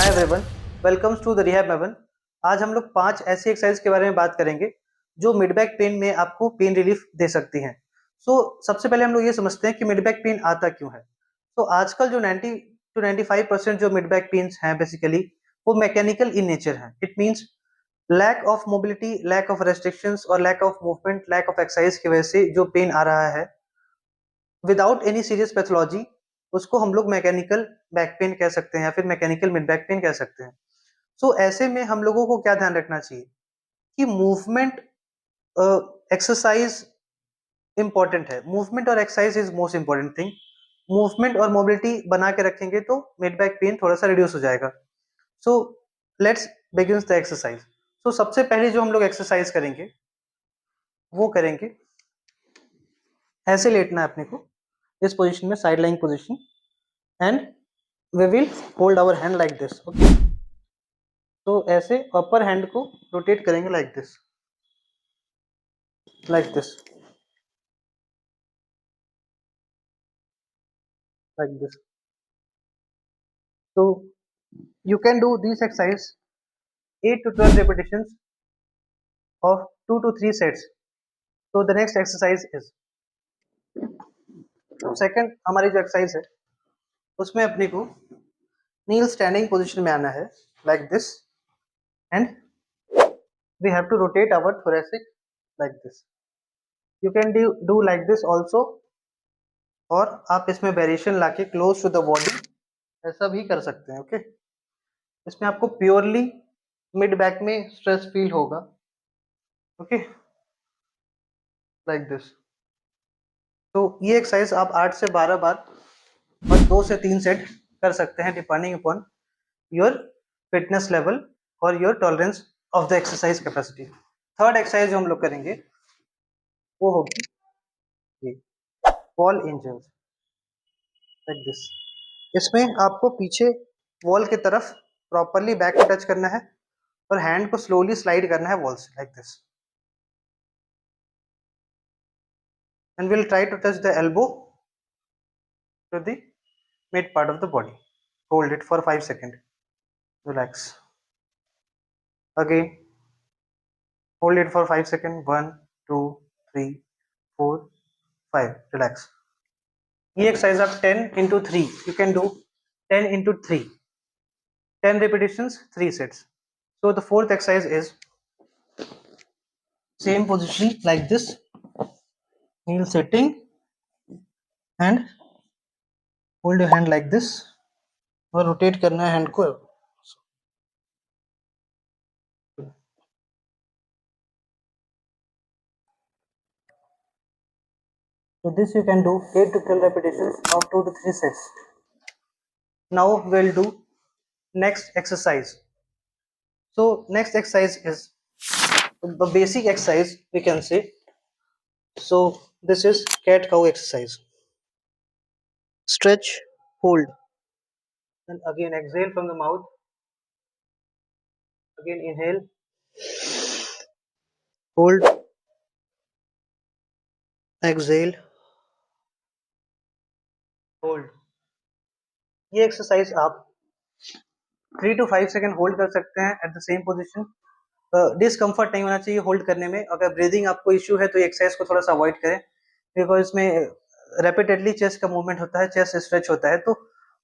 Hi everyone, welcomes to the rehab maven. आज हम लोग 5 ऐसी एक्सरसाइज के बारे में बात करेंगे जो मिड बैक पेन में आपको पेन रिलीफ दे सकती हैं। सबसे पहले हम लोग ये समझते हैं कि मिड बैक पेन आता क्यों है। आजकल जो 90 टू 95% जो मिड बैक पेन्स हैं बेसिकली वो मैकेनिकल इन नेचर हैं। It means lack of mobility, lack of restrictions और lack of movement, lack of exercise की वजह से जो पेन आ रहा है विदाउट एनी सीरियस पैथोलॉजी, उसको हम लोग मैकेनिकल बैक पेन कह सकते हैं या फिर मैकेनिकल मिड बैक पेन कह सकते हैं। ऐसे में हम लोगों को क्या ध्यान रखना चाहिए कि मूवमेंट, एक्सरसाइज इंपॉर्टेंट है। मूवमेंट और exercise is most important thing. Movement और मोबिलिटी बना के रखेंगे तो मिड बैक पेन थोड़ा सा रिड्यूस हो जाएगा। So let's begin the exercise. सबसे पहले जो हम लोग एक्सरसाइज करेंगे वो करेंगे, ऐसे लेटना है अपने को इस पोजीशन में, side line position, and we will hold our hand like this. Okay, तो ऐसे अपर हैंड को रोटेट करेंगे like this, like this, like this. So you can do this exercise 8 to 12 repetitions of 2 to 3 sets. So the next exercise is second। हमारी जो exercise है उसमें अपने को नील स्टैंडिंग पोजीशन में आना है like this, and we have to rotate our thoracic like this. You can do like this also, और आप इसमें वेरिएशन लाके क्लोज टू द बॉडी ऐसा भी कर सकते हैं। ओके, इसमें आपको प्योरली मिड बैक में स्ट्रेस फील होगा। Okay, like this. तो ये एक्सरसाइज आप 8 से 12 बार और 2 से 3 सेट कर सकते हैं depending upon your fitness level और your tolerance of the exercise capacity. Third exercise जो हम लोग करेंगे वो होगी ये वॉल एंजल्स, लाइक दिस। इसमें आपको पीछे वॉल की तरफ प्रॉपरली बैक को टच करना है और हैंड को स्लोली स्लाइड करना है वॉल से, like this, and we'll try to touch the elbow to the mid part of the body. Hold it for 5 seconds. Relax. Again, hold it for 5 seconds. 1, 2, 3, 4, 5. Relax. ये exercise आप 10 into 3. You can do 10 into 3. 10 repetitions, 3 sets. So the fourth exercise is same position like this. Kneel sitting and hold your hand like this और rotate करना है hand को। So this you can do 8 to 12 repetitions of 2 to 3 sets. Now we'll do next exercise. So next exercise is the basic exercise we can say. So this is cat cow exercise. Stretch, hold, and again exhale from the mouth. Again inhale, hold, exhale, hold. ये exercise आप 3 to 5 second hold कर सकते हैं at the same position. Discomfort नहीं होना चाहिए hold करने में। अगर ब्रीदिंग आपको इश्यू है तो ये एक्सरसाइज को थोड़ा सा अवॉइड करें, बिकॉज इसमें रेपिटेडली चेस्ट का मूवमेंट होता है, चेस्ट स्ट्रेच होता है, तो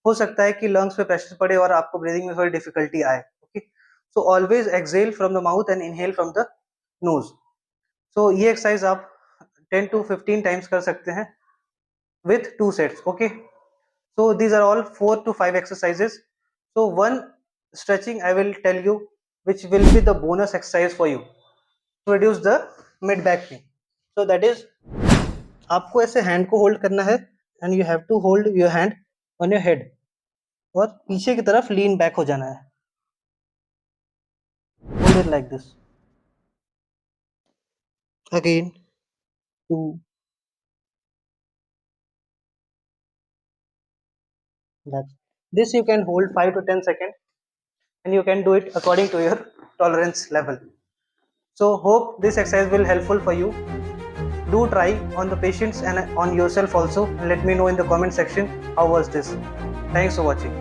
हो सकता है कि लंग्स पे प्रेशर पड़े और आपको ब्रीदिंग में थोड़ी डिफिकल्टी आए। Okay, so always exhale from the mouth and inhale from the nose. So ये एक्सरसाइज आप 10 to 15 टाइम्स कर सकते हैं with 2 sets. Okay, so these are all 4 to 5 exercises. So one stretching I will tell you, which will be the bonus exercise for you to reduce the mid back pain. So that is, आपको ऐसे hand को hold करना है and you have to hold your hand on your head और पीछे की तरफ lean back हो जाना है। Hold it like this. Again 2, like this. You can hold 5 to 10 seconds and you can do it according to your tolerance level. So hope this exercise will helpful for you. Do try on the patients and on yourself also, and let me know in the comment section how was this. Thanks for watching.